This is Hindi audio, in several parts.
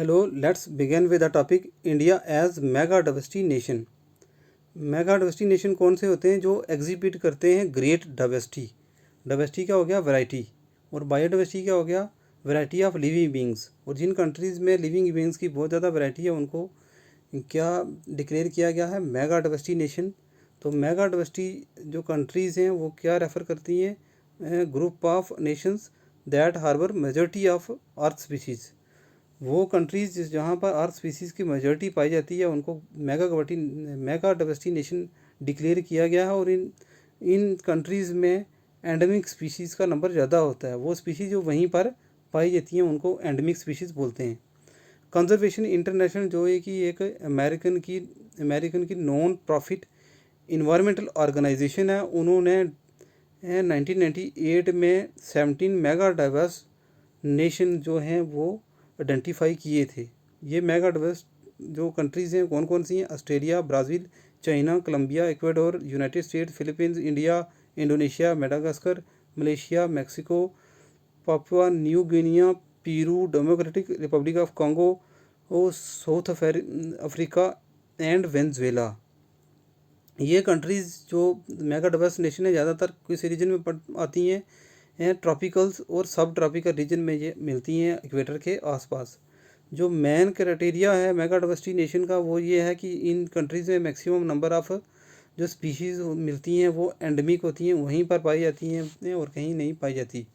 Hello, let's begin with the topic India as mega diversity nation. Mega diversity nation कौन से होते हैं? जो एग्जिबिट करते हैं ग्रेट डाइवर्सिटी। डाइवर्सिटी क्या हो गया? वैरायटी। और बायोडाइवर्सिटी क्या हो गया? Variety of living beings. और जिन कंट्रीज़ में लिविंग बींग्स की बहुत ज़्यादा वैरायटी है उनको क्या डिक्लेयर किया गया है? Mega diversity nation. तो मेगा डाइवर्सिटी जो कंट्रीज़ हैं वो क्या रेफ़र करती हैं? Group of nations that harbour majority of earth species. वो कंट्रीज़ जहाँ पर अर्थ स्पीसीज़ की मेजॉरिटी पाई जाती है उनको मेगा डाइवर्सिटी नेशन डिक्लेयर किया गया है। और इन इन कंट्रीज़ में एंडेमिक स्पीशीज़ का नंबर ज़्यादा होता है। वो स्पीशीज़ जो वहीं पर पाई जाती हैं उनको एंडेमिक स्पीशीज़ बोलते हैं। कंजर्वेशन इंटरनेशनल जो है कि एक अमेरिकन की नॉन प्रॉफिट इन्वायरमेंटल ऑर्गेनाइजेशन है। उन्होंने 1998 में 17 मेगा डाइवर्स नेशन जो हैं वो आइडेंटिफाई किए थे। ये मेगा डाइवर्स जो कंट्रीज़ हैं कौन कौन सी हैं? Australia, Brazil, China, Colombia, Ecuador, United States, Philippines, India, Indonesia, Madagascar, Malaysia, Mexico, Papua New Guinea, Peru, Democratic Republic of Congo और साउथ अफ्रीका एंड वेनेजुएला। ये कंट्रीज़ जो मेगा डाइवर्स नेशन है ज़्यादातर किस रीजन में आती हैं? ट्रॉपिकल्स और सब ट्रॉपिकल रीजन में ये मिलती हैं, इक्वेटर के आसपास। जो मेन क्राइटेरिया है मेगा डाइवर्सिटी नेशन का वो ये है कि इन कंट्रीज़ में मैक्सिमम नंबर ऑफ़ जो स्पीशीज़ मिलती हैं वो एंडेमिक होती हैं, वहीं पर पाई जाती हैं और कहीं नहीं पाई जाती।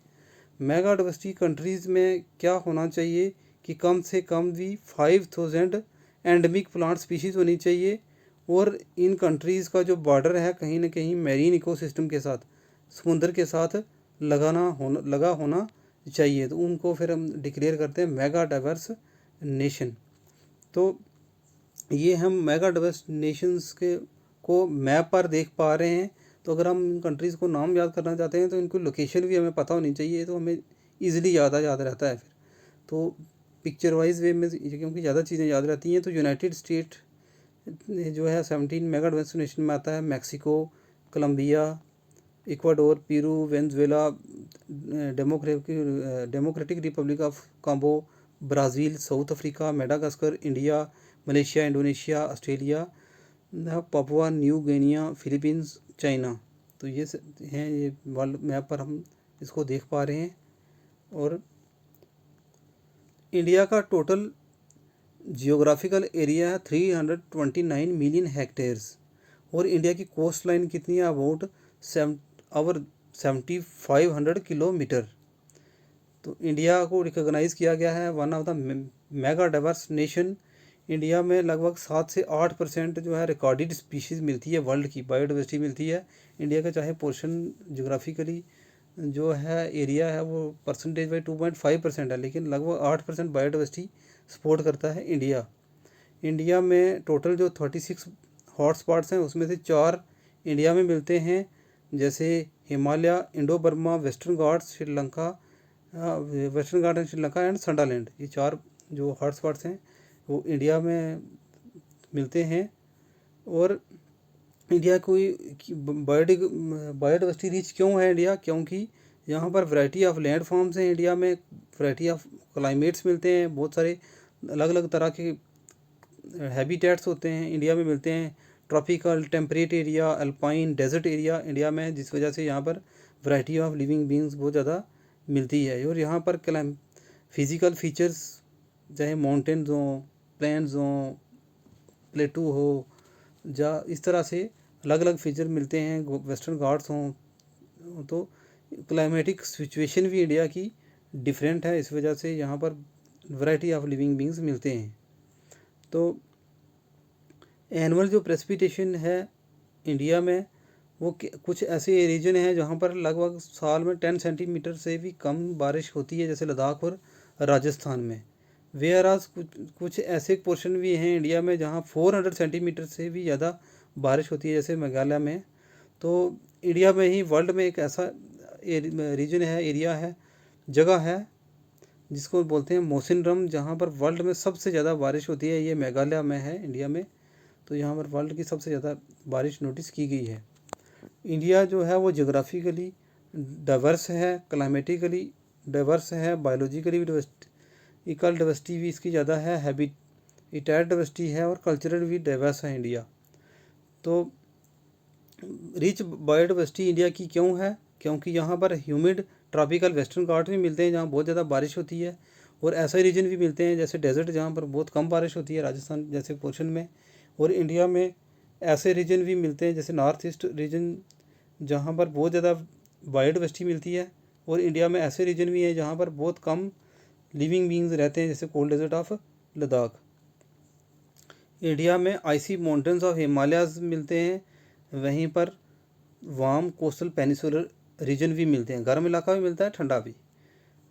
मेगा डाइवर्सिटी कंट्रीज़ में क्या होना चाहिए कि कम से कम भी 5000 एंडेमिक प्लांट स्पीशीज़ होनी चाहिए। और इन कंट्रीज़ का जो बॉर्डर है कहीं ना कहीं मैरीन इकोसिस्टम के साथ, समुद्र के साथ लगा होना चाहिए। तो उनको फिर हम डिक्लेयर करते हैं मेगा डाइवर्स नेशन। तो ये हम मेगा डाइवर्स नेशंस के को मैप पर देख पा रहे हैं। तो अगर हम इन कंट्रीज़ को नाम याद करना चाहते हैं तो इनकी लोकेशन भी हमें पता होनी चाहिए, तो हमें ईज़िली याद रहता है फिर। तो पिक्चर वाइज वे में क्योंकि ज़्यादा चीज़ें याद रहती हैं। तो यूनाइटेड स्टेट जो है 17 मेगा डाइवर्स नेशन में आता है। Mexico, Colombia, Ecuador, Peru, Venezuela, Democratic Republic of Congo, Brazil, South Africa, Madagascar, India, Malaysia, Indonesia, Australia, Papua New Guinea, Philippines, China. तो ये हैं, ये वर्ल्ड मैप पर हम इसको देख पा रहे हैं। और इंडिया का टोटल जियोग्राफिकल एरिया है 329 मिलियन हेक्टेयर्स। और इंडिया की कोस्ट लाइन कितनी है? About 7500 kilometre. तो इंडिया को रिकॉग्नाइज़ किया गया है one of the mega diverse nation. India में लगभग 7 से 8% जो है रिकॉर्डेड स्पीशीज़ मिलती है, वर्ल्ड की बायोडाइवर्सिटी मिलती है। इंडिया का चाहे पोर्शन जोग्राफिकली जो है एरिया है वो परसेंटेज वाइज 2.5% है, लेकिन लगभग 8% बायोडाइवर्सिटी सपोर्ट करता है इंडिया। इंडिया में टोटल जो 36 हॉटस्पॉट्स हैं उसमें से 4 इंडिया में मिलते हैं, जैसे Himalaya, Indo Burma, Western Ghats, Sri Lanka, Western Ghat and Sri Lanka and Sundaland. ये 4 जो हॉटस्पॉट्स हैं वो इंडिया में मिलते हैं। और इंडिया कोई बायोडाइवर्सिटी रिच क्यों है इंडिया? क्योंकि यहाँ पर वैरायटी ऑफ लैंड फॉर्म्स हैं। इंडिया में वैरायटी ऑफ क्लाइमेट्स मिलते हैं, बहुत सारे अलग अलग तरह के हैबिटेट्स होते हैं इंडिया में मिलते हैं। Tropical, temperate area, alpine, desert area India में, जिस वजह से यहाँ पर वैरायटी ऑफ लिविंग बींग्स बहुत ज़्यादा मिलती है। और यहाँ पर फिज़िकल फीचर्स चाहे माउंटेन्स हों, प्लेन्स हों, प्लेटू हो, या इस तरह से अलग अलग फीचर मिलते हैं, वेस्टर्न घाट्स हों। तो क्लाइमेटिक सिचुएशन भी इंडिया की डिफरेंट है, इस वजह से यहाँ पर वैरायटी ऑफ लिविंग बींग्स मिलते हैं। तो एनुअल जो प्रेसिपिटेशन है इंडिया में वो कुछ ऐसे रीजन हैं जहाँ पर लगभग साल में 10 सेंटीमीटर से भी कम बारिश होती है, जैसे लद्दाख और राजस्थान में। वेयराज कुछ ऐसे पोर्शन भी हैं इंडिया में जहाँ 400 सेंटीमीटर से भी ज़्यादा बारिश होती है, जैसे मेघालय में। तो इंडिया में ही वर्ल्ड में एक ऐसा रीजन है, एरिया है, जगह है जिसको बोलते हैं मौसिनरम, जहाँ पर वर्ल्ड में सबसे ज़्यादा बारिश होती है। ये मेघालय में है, इंडिया में। तो यहाँ पर वर्ल्ड की सबसे ज़्यादा बारिश नोटिस की गई है। इंडिया जो है वो जोग्राफिकली डाइवर्स है, क्लाइमेटिकली डाइवर्स है, बायोलॉजिकली भी इकल डाइवर्सिटी भी इसकी ज़्यादा है, हैबिटेट डाइवर्सिटी है और कल्चरल भी डाइवर्स है इंडिया। तो रिच बायोडाइवर्सिटी इंडिया की क्यों है? क्योंकि यहाँ पर ह्यूमिड ट्रॉपिकल वेस्टर्न घाट भी मिलते हैं जहाँ बहुत ज़्यादा बारिश होती है, और ऐसे रीजन भी मिलते हैं जैसे डेजर्ट जहाँ पर बहुत कम बारिश होती है, राजस्थान जैसे पोर्शन में। और इंडिया में ऐसे रीजन भी मिलते हैं जैसे नॉर्थ ईस्ट रीजन जहाँ पर बहुत ज़्यादा बायोडाइवर्सिटी मिलती है, और इंडिया में ऐसे रीजन भी हैं जहाँ पर बहुत कम लिविंग बींग्स रहते हैं जैसे cold desert of Ladakh. India में आइसी माउंटेन्स ऑफ हिमालयाज मिलते हैं, वहीं पर वार्म कोस्टल पेनिसुलर रीजन भी मिलते हैं, गर्म इलाका भी मिलता है, ठंडा भी।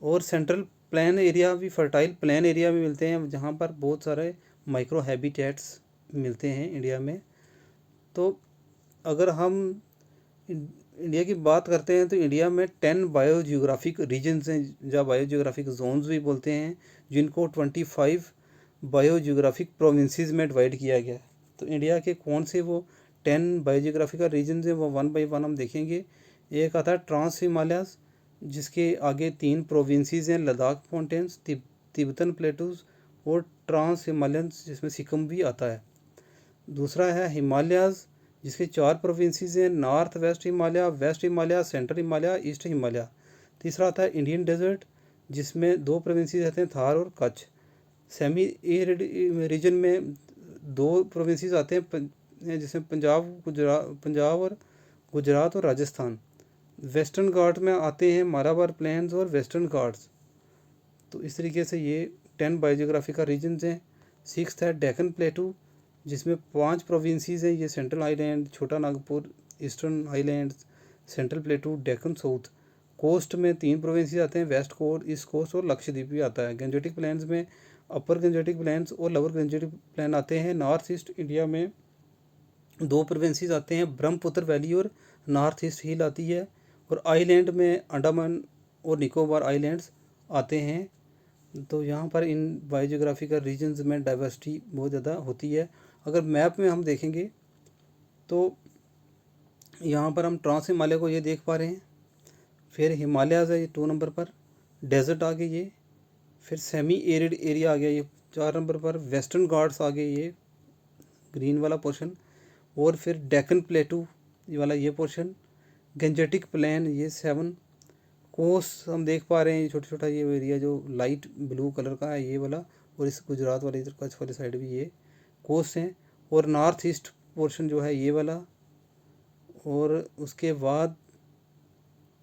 और सेंट्रल प्लेन एरिया भी, फर्टाइल प्लेन एरिया भी मिलते हैं जहाँ पर बहुत सारे माइक्रो हैबिटेट्स मिलते हैं इंडिया में। तो अगर हम इंडिया की बात करते हैं तो इंडिया में 10 बायो जियोग्राफिक रीजन्स हैं, या बायो जियोग्राफिक जोन्स भी बोलते हैं, जिनको 25 बायो जियोग्राफिक प्रोविंसेस में डिवाइड किया गया है। तो इंडिया के कौन से वो 10 बायो जियोग्राफिकल रीजन्स हैं वो वन बाई वन हम देखेंगे। एक आता है ट्रांस हिमालयाज, जिसके आगे 3 प्रोविंसेस हैं, लद्दाख माउंटेन्स, तिब्बतन प्लेटूज और ट्रांस हिमालयंस, जिसमें सिक्किम भी आता है। दूसरा है हिमालयाज, जिसके 4 प्रोविंसेस हैं, north west Himalaya, central Himalaya, east Himalaya. तीसरा आता है इंडियन डेजर्ट, जिसमें 2 प्रोविंसेस रहते हैं, थार और कच्छ। सेमी एरिड रीजन में 2 प्रोविंसेस आते हैं जिसमें पंजाब और गुजरात और राजस्थान। वेस्टर्न घाट में आते हैं मालाबार प्लेन्स और वेस्टर्न घाट्स। तो इस तरीके से ये 10 बायोजियोग्राफिकल रीजन्स हैं। 6th है डेक्कन प्लेटू, जिसमें 5 प्रोविंसेस हैं, ये central island, Chota Nagpur, eastern island, central plateau, Deccan south. Coast में 3 प्रोविंसेस आते हैं, वेस्ट कोस्ट, ईस्ट कोस्ट और लक्षद्वीप भी आता है। गंजेटिक प्लेन्स में अपर गंजेटिक प्लेन्स और लोअर गंजेटिक प्लेन आते हैं। नॉर्थ ईस्ट इंडिया में 2 प्रोविंसेस आते हैं, ब्रह्मपुत्र वैली और नॉर्थ ईस्ट हिल आती है। और आइलैंड में अंडमान और निकोबार आइलैंड्स आते हैं। तो यहाँ पर इन बायोजियोग्राफिकल रीजन्स में डाइवर्सिटी बहुत ज़्यादा होती है। अगर मैप में हम देखेंगे तो यहाँ पर हम ट्रांस हिमालय को ये देख पा रहे हैं, फिर हिमालयाज है ये 2 नंबर पर, डेजर्ट आ गए ये, फिर सेमी एरिड एरिया आ गया ये 4 नंबर पर, वेस्टर्न घाट्स आ गए ये ग्रीन वाला पोर्शन, और फिर डेक्कन प्लेटू ये वाला ये पोर्शन, गंजेटिक प्लेन ये 7, कोस्ट हम देख पा रहे हैं ये छोटा छोटा ये एरिया जो लाइट ब्लू कलर का है ये वाला, और इस गुजरात वाले इधर कच्छ वाली साइड भी ये कोस्ट हैं। और नॉर्थ ईस्ट पोर्शन जो है ये वाला, और उसके बाद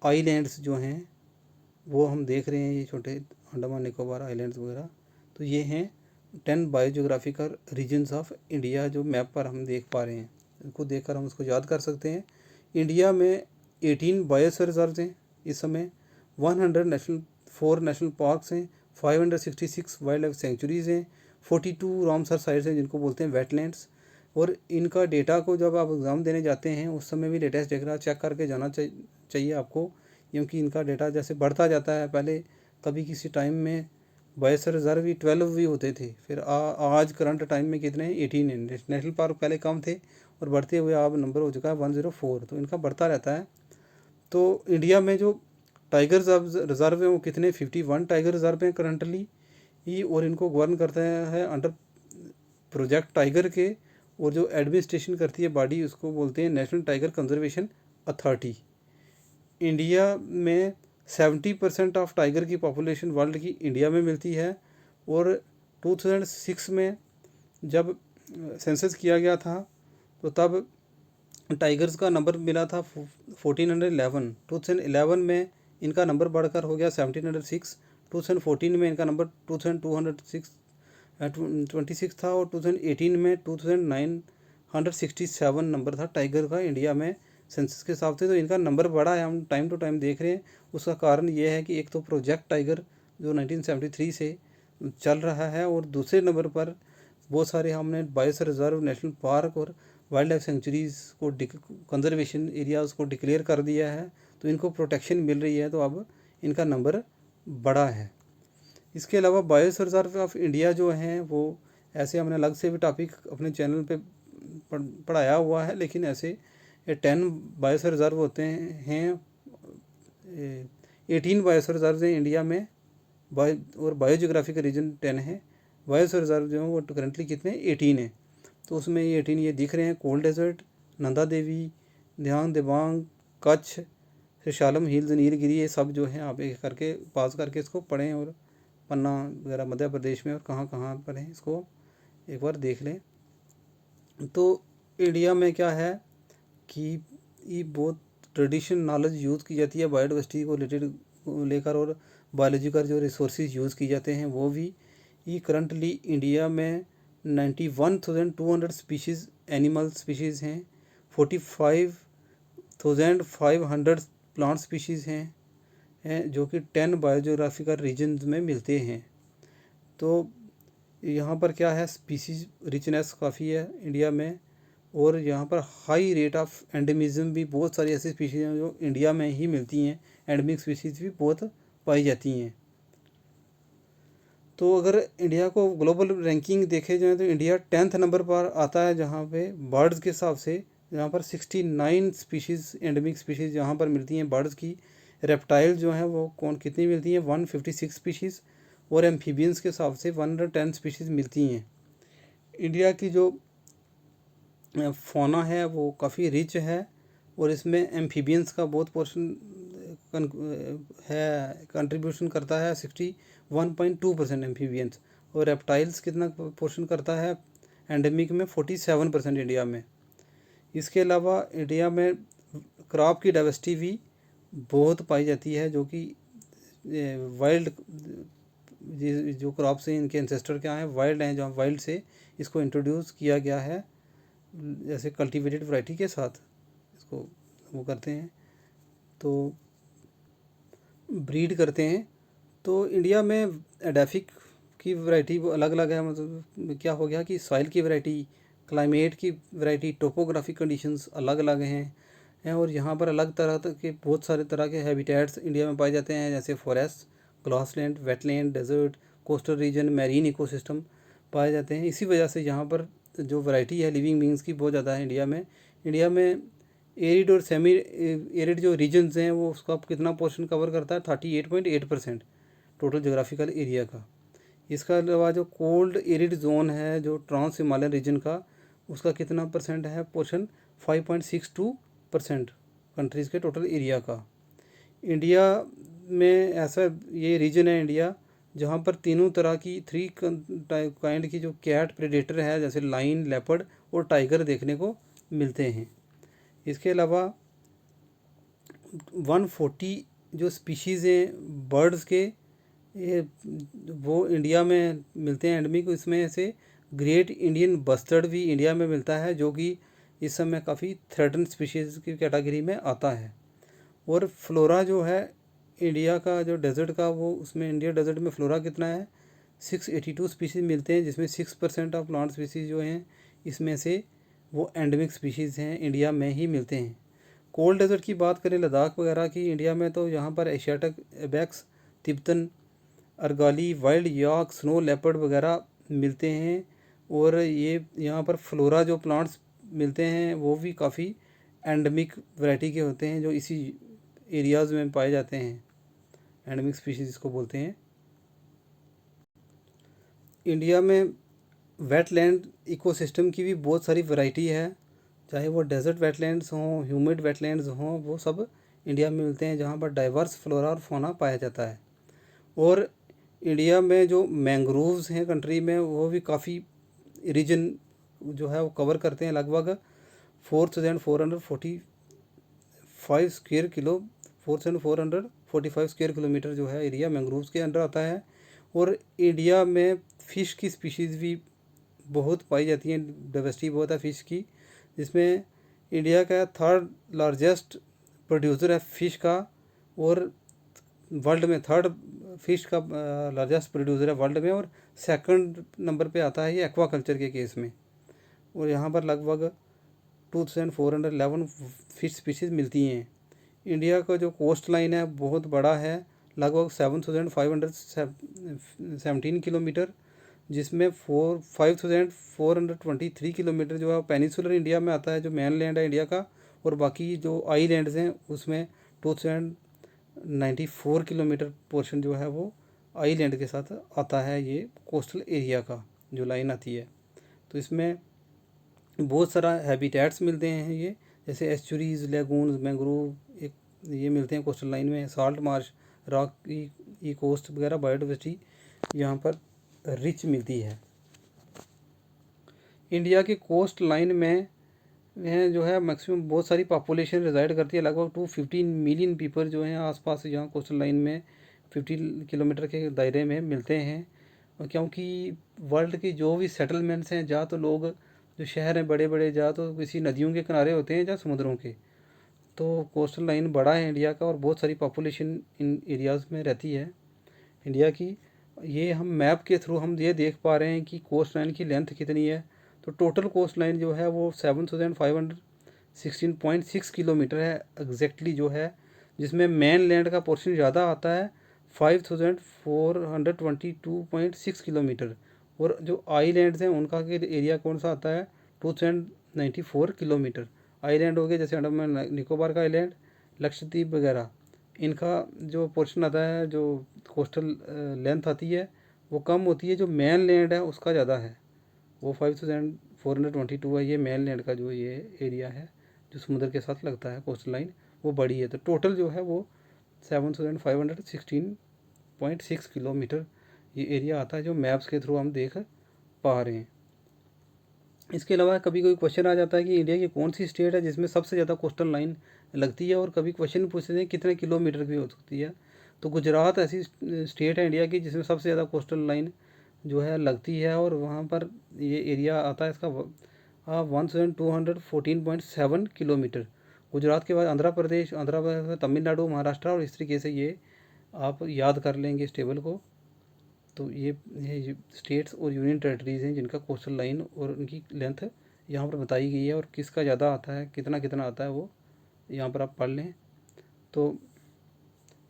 आइलैंड्स जो हैं वो हम देख रहे हैं ये छोटे अंडमान निकोबार आइलैंड्स वगैरह। तो ये हैं 10 बायोजियोग्राफिकल रीजन्स ऑफ इंडिया जो मैप पर हम देख पा रहे हैं। इनको देखकर हम उसको याद कर सकते हैं। इंडिया में 18 बायोस्फीयर रिजर्व्स हैं इस समय, 4 नेशनल पार्क्स हैं, 566 वाइल्ड लाइफ सेंचुरीज़ हैं, 42 रामसर साइट्स हैं जिनको बोलते हैं वेटलैंड्स। और इनका डेटा को जब आप एग्ज़ाम देने जाते हैं उस समय भी लेटेस्ट डेटा चेक करके जाना चाहिए आपको, क्योंकि इनका डेटा जैसे बढ़ता जाता है। पहले कभी किसी टाइम में बायोस्फीयर रिजर्व भी 12 भी होते थे, फिर आज करंट टाइम में कितने हैं, 18 हैं। नेशनल पार्क पहले कम थे और बढ़ते हुए अब नंबर हो चुका है 104। तो इनका बढ़ता रहता है। तो इंडिया में जो टाइगर रिजर्व हैं वो कितने, 51 टाइगर रिजर्व हैं करंटली ही, और इनको गवर्न करता है अंडर प्रोजेक्ट टाइगर के। और जो एडमिनिस्ट्रेशन करती है बॉडी उसको बोलते हैं national tiger conservation authority. India में 70% ऑफ टाइगर की पॉपुलेशन वर्ल्ड की इंडिया में मिलती है। और 2006 में जब सेंसस किया गया था तो तब टाइगर्स का नंबर मिला था 1411। 2011 में इनका नंबर बढ़कर हो गया 1706। 2014 में इनका नंबर 2226 था, और 2018 में 2967 नंबर था टाइगर का इंडिया में सेंसस के हिसाब से। तो इनका नंबर बढ़ा है, हम टाइम टू टाइम देख रहे हैं। उसका कारण ये है कि एक तो प्रोजेक्ट टाइगर जो 1973 से चल रहा है, और दूसरे नंबर पर बहुत सारे हमने बायोस्फीयर रिजर्व, नेशनल पार्क और वाइल्ड लाइफ सेंचुरीज़ को कंजर्वेशन एरियाज़ को डिक्लेयर कर दिया है। तो इनको प्रोटेक्शन मिल रही है, तो अब इनका नंबर बढ़ा है। इसके अलावा बायोस्फीयर रिजर्व ऑफ इंडिया जो हैं वो ऐसे हमने अलग से भी टॉपिक अपने चैनल पे पढ़ाया हुआ है, लेकिन ऐसे 10 बायोस्फीयर रिजर्व होते हैं, 18 बायोस्फीयर रिजर्व हैं इंडिया में, और बायोजियोग्राफिकल रीजन 10 है। बायोस्फीयर रिजर्व जो है वो करंटली कितने 18 है। तो उसमें ये 18 ये दिख रहे हैं, कोल्ड डेजर्ट, नंदा देवी, ध्यांग दिबांग, कच्छ, शालम हिल्स, नीलगिरी, ये सब जो है आप एक करके पास करके इसको पढ़ें, और पन्ना वगैरह मध्य प्रदेश में और कहाँ कहाँ पर है इसको एक बार देख लें। तो इंडिया में क्या है कि ये बहुत ट्रेडिशनल नॉलेज यूज़ की जाती है बायोडाइवर्सिटी को रिलेटेड लेकर, और बायोलॉजी का जो रिसोर्सेज यूज़ की जाते हैं वो भी। ये करंटली इंडिया में 91,200 स्पीशीज़ एनिमल स्पीशीज़ हैं, 45,500 प्लांट स्पीशीज़ हैं जो कि 10 बायोजियोग्राफिकल रीजन्स में मिलते हैं। तो यहाँ पर क्या है, स्पीशीज़ रिचनेस काफ़ी है इंडिया में, और यहाँ पर हाई रेट ऑफ एंडेमिज्म भी, बहुत सारी ऐसी स्पीशीज़ हैं जो इंडिया में ही मिलती हैं, एंडेमिक स्पीशीज़ भी बहुत पाई जाती हैं। तो अगर इंडिया को ग्लोबल रैंकिंग देखे जाए तो इंडिया 10th नंबर पर आता है, जहाँ पे बर्ड्स के हिसाब से, जहाँ पर 69 स्पीशीज़ एंडेमिक स्पीशीज़ जहाँ पर मिलती हैं बर्ड्स की। रेप्टाइल जो हैं वो कितनी मिलती हैं, 156 स्पीशीज़, और एम्फीबियंस के हिसाब से 110 स्पीशीज़ मिलती हैं। इंडिया की जो फौना है वो काफ़ी रिच है, और इसमें एम्फीबियंस का बहुत पोर्शन है, कंट्रीब्यूशन करता है 61.2% एम्फीबियंस, और रेप्टाइल्स कितना पोर्शन करता है एंडेमिक में 47% इंडिया में। इसके अलावा इंडिया में क्रॉप की डाइवर्सिटी भी बहुत पाई जाती है, जो कि वाइल्ड जो क्रॉप्स हैं इनके एंसेस्टर क्या हैं, वाइल्ड हैं, जहाँ वाइल्ड से इसको इंट्रोड्यूस किया गया है, जैसे कल्टीवेटेड वैरायटी के साथ इसको वो करते हैं, तो ब्रीड करते हैं। तो इंडिया में एडाफिक की वैरायटी वो अलग अलग है, मतलब क्या हो गया कि सॉइल की वैरायटी, क्लाइमेट की वैरायटी, टोपोग्राफिक कंडीशंस अलग अलग हैं और यहाँ पर अलग तरह के बहुत सारे तरह के हैबिटेट्स इंडिया में पाए जाते हैं, जैसे forest, grassland, wetland, desert, coastal region, marine ecosystem पाए जाते हैं। इसी वजह से यहाँ पर जो वैरायटी है लिविंग बींग्स की बहुत ज़्यादा है इंडिया में। एरिड और सेमी एरिड जो रीजन्स हैं वो उसका कितना पोर्शन कवर करता है, 38.8% टोटल जोग्राफिकल एरिया का। इसका अलावा जो कोल्ड एरिड जोन है जो ट्रांस हिमालयन रीजन का, उसका कितना परसेंट है पोर्शन, 5.62% कंट्रीज़ के टोटल एरिया का। इंडिया में ऐसा ये रीजन है इंडिया जहाँ पर तीनों तरह की 3 काइंड की जो कैट प्रेडेटर है, जैसे लाइन, लेपर्ड और टाइगर देखने को मिलते हैं। इसके अलावा 140 जो स्पीशीज़ हैं बर्ड्स के, ये वो इंडिया में मिलते हैं एंडेमिक। इसमें से ग्रेट इंडियन बस्टर्ड भी इंडिया में मिलता है, जो कि इस समय काफ़ी थ्रेटन स्पीशीज़ की कैटेगरी में आता है। और फ्लोरा जो है इंडिया का जो डेजर्ट का, वो उसमें इंडिया डेजर्ट में फ्लोरा कितना है, 682 स्पीशीज़ मिलते हैं, जिसमें 6% ऑफ प्लांट स्पीशीज़ जो हैं इसमें से वो एंडेमिक स्पीशीज़ हैं, इंडिया में ही मिलते हैं। कोल्ड डेजर्ट की बात करें लद्दाख वगैरह की इंडिया में, तो यहाँ पर एशियाटिक एबेक्स, तिब्बतन अर्गाली, वाइल्ड याक, स्नो लेपर्ड वगैरह मिलते हैं। और ये यहाँ पर फ्लोरा जो प्लांट्स मिलते हैं वो भी काफ़ी एंडेमिक वैरायटी के होते हैं, जो इसी एरियाज़ में पाए जाते हैं, एंडेमिक स्पीशीज़ इसको बोलते हैं। इंडिया में वेटलैंड इकोसिस्टम की भी बहुत सारी वैरायटी है, चाहे वो डेजर्ट वेटलैंड्स हों, ह्यूमिड वेटलैंड्स हों, वो सब इंडिया में मिलते हैं, जहाँ पर डाइवर्स फ्लोरा और फौना पाया जाता है। और इंडिया में जो मैंग्रोव्स हैं कंट्री में, वो भी काफ़ी रीजन जो है वो कवर करते हैं, लगभग 4,445 स्क्वायर किलोमीटर जो है एरिया मैंग्रोव्स के अंडर आता है। और इंडिया में फ़िश की स्पीशीज़ भी बहुत पाई जाती हैं, डाइवर्सिटी बहुत है फ़िश की, जिसमें इंडिया का 3rd लार्जेस्ट प्रोड्यूसर है फ़िश का, और वर्ल्ड में 3rd फिश का लार्जेस्ट प्रोड्यूसर है वर्ल्ड में, और 2nd नंबर पे आता है ये एक्वाकल्चर के केस में। और यहाँ पर लगभग 2411 फिश स्पीशीज़ मिलती हैं। इंडिया का जो कोस्ट लाइन है बहुत बड़ा है, लगभग 7517 किलोमीटर, जिसमें 5423 किलोमीटर जो है पेनिसुलर इंडिया में आता है, जो मेन लैंड है इंडिया का, और बाकी जो आईलैंड्स हैं उसमें 2094 किलोमीटर पोर्शन जो है वो आईलैंड के साथ आता है ये कोस्टल एरिया का जो लाइन आती है। तो इसमें बहुत सारा हैबिटेट्स मिलते हैं ये, जैसे एस्चुरीज, लेगून्स, मैंग्रोव एक ये मिलते हैं कोस्टल लाइन में। साल्ट मार्श, रॉक ई कोस्ट वगैरह बायोडाइवर्सिटी यहाँ पर रिच मिलती है। इंडिया के कोस्ट लाइन में जो है मैक्सिमम बहुत सारी पॉपुलेशन रिजाइड करती है, लगभग 215 मिलियन पीपल जो हैं आसपास यहाँ कोस्टल लाइन में 50 किलोमीटर के दायरे में मिलते हैं। और क्योंकि वर्ल्ड की जो भी सेटलमेंट्स हैं, जहाँ तो लोग जो शहर हैं बड़े बड़े, जहाँ तो किसी नदियों के किनारे होते हैं, जहाँ समुद्रों के, तो कोस्टल लाइन बड़ा है इंडिया का और बहुत सारी पॉपुलेशन इन एरियाज़ में रहती है इंडिया की। ये हम मैप के थ्रू हम ये देख पा रहे हैं कि कोस्ट लाइन की लेंथ कितनी है। तो टोटल कोस्ट लाइन जो है वो 7516.6 किलोमीटर है एग्जैक्टली जो है, जिसमें मेन लैंड का पोर्शन ज़्यादा आता है 5422.6 किलोमीटर, और जो आईलैंड्स हैं उनका एरिया कौन सा आता है 2094 किलोमीटर। आईलैंड हो गए जैसे अंडमान निकोबार का आइलैंड, लक्षद्वीप वगैरह, इनका जो पोर्शन आता है, जो कोस्टल लेंथ आती है वो कम होती है, जो मेन लैंड है उसका ज़्यादा है, वो 5422 है। ये मेन लैंड का जो ये एरिया है जो समुद्र के साथ लगता है कोस्टल लाइन, वो बड़ी है। तो टोटल जो है वो 7516.6 किलोमीटर ये एरिया आता है, जो मैप्स के थ्रू हम देख पा रहे हैं। इसके अलावा कभी कोई क्वेश्चन आ जाता है कि इंडिया की कौन सी स्टेट है जिसमें सबसे ज़्यादा कोस्टल लाइन लगती है, और कभी क्वेश्चन पूछते हैं कितने किलोमीटर की हो सकती है। तो गुजरात ऐसी स्टेट है इंडिया की जिसमें सबसे ज़्यादा कोस्टल लाइन जो है लगती है, और वहाँ पर ये एरिया आता है इसका 1214.7 किलोमीटर। गुजरात के बाद आंध्र प्रदेश, तमिलनाडु, महाराष्ट्र, और इस तरीके से ये आप याद कर लेंगे इस टेबल को। तो ये स्टेट्स और यूनियन टेरिटरीज़ हैं जिनका कोस्टल लाइन और उनकी लेंथ यहाँ पर बताई गई है, और किसका ज़्यादा आता है, कितना कितना आता है, वो यहाँ पर आप पढ़ लें। तो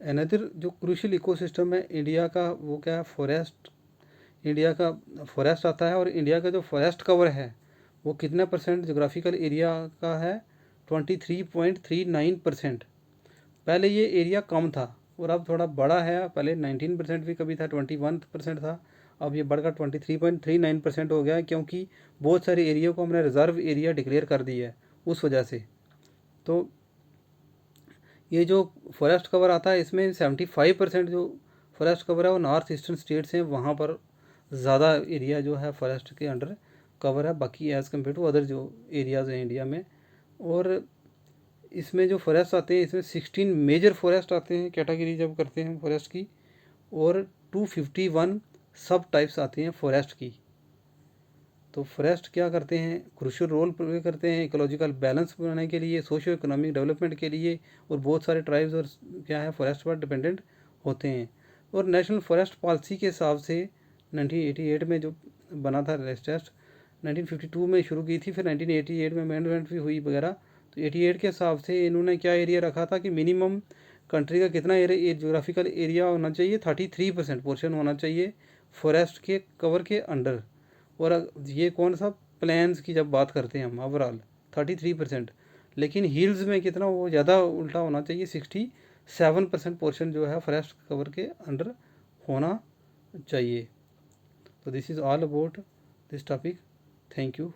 अनदर जो क्रूशियल इकोसिस्टम है इंडिया का, वो क्या है, फॉरेस्ट। इंडिया का फॉरेस्ट आता है, और इंडिया का जो फॉरेस्ट कवर है वो कितना परसेंट जोग्राफिकल एरिया का है, 23.39%। पहले ये एरिया कम था और अब थोड़ा बड़ा है, पहले 19% भी कभी था, 21% था, अब ये बढ़कर 23.39% हो गया है, क्योंकि बहुत सारे एरिया को हमने रिज़र्व एरिया डिक्लेयर कर दिया है उस वजह से। तो ये जो फॉरेस्ट कवर आता है इसमें 75% जो फॉरेस्ट कवर है वो नॉर्थ ईस्टर्न स्टेट्स हैं, वहाँ पर ज़्यादा एरिया जो है फॉरेस्ट के अंडर कवर है, बाकी एज़ कम्पेयर टू अदर जो एरियाज़ हैं इंडिया में। और इसमें जो फॉरेस्ट आते हैं, इसमें 16 मेजर फॉरेस्ट आते हैं, कैटेगरी जब करते हैं फॉरेस्ट की, और 251 सब टाइप्स आती हैं फॉरेस्ट की। तो फॉरेस्ट क्या करते हैं, क्रूशियल रोल प्ले करते हैं इकोलॉजिकल बैलेंस बनाने के लिए, सोशियो इकोनॉमिक डेवलपमेंट के लिए, और बहुत सारे ट्राइब्स और क्या है फॉरेस्ट पर डिपेंडेंट होते हैं। और नेशनल फॉरेस्ट पॉलिसी के हिसाब से 1988 में जो बना था रेस्ट टेस्ट, 1952 में शुरू की थी, फिर 1988 में अमेंडमेंट भी हुई वगैरह। तो 88 के हिसाब से इन्होंने क्या एरिया रखा था कि मिनिमम कंट्री का कितना जोग्राफिकल एरिया होना चाहिए, 33% पोर्शन होना चाहिए फॉरेस्ट के कवर के अंडर। और ये कौन सा प्लान्स की जब बात करते हैं हम, ओवरऑल 33%, लेकिन हिल्स में कितना, वो ज़्यादा उल्टा होना चाहिए, 67% पोर्शन जो है फॉरेस्ट कवर के अंडर होना चाहिए। तो this is all about this topic. Thank you.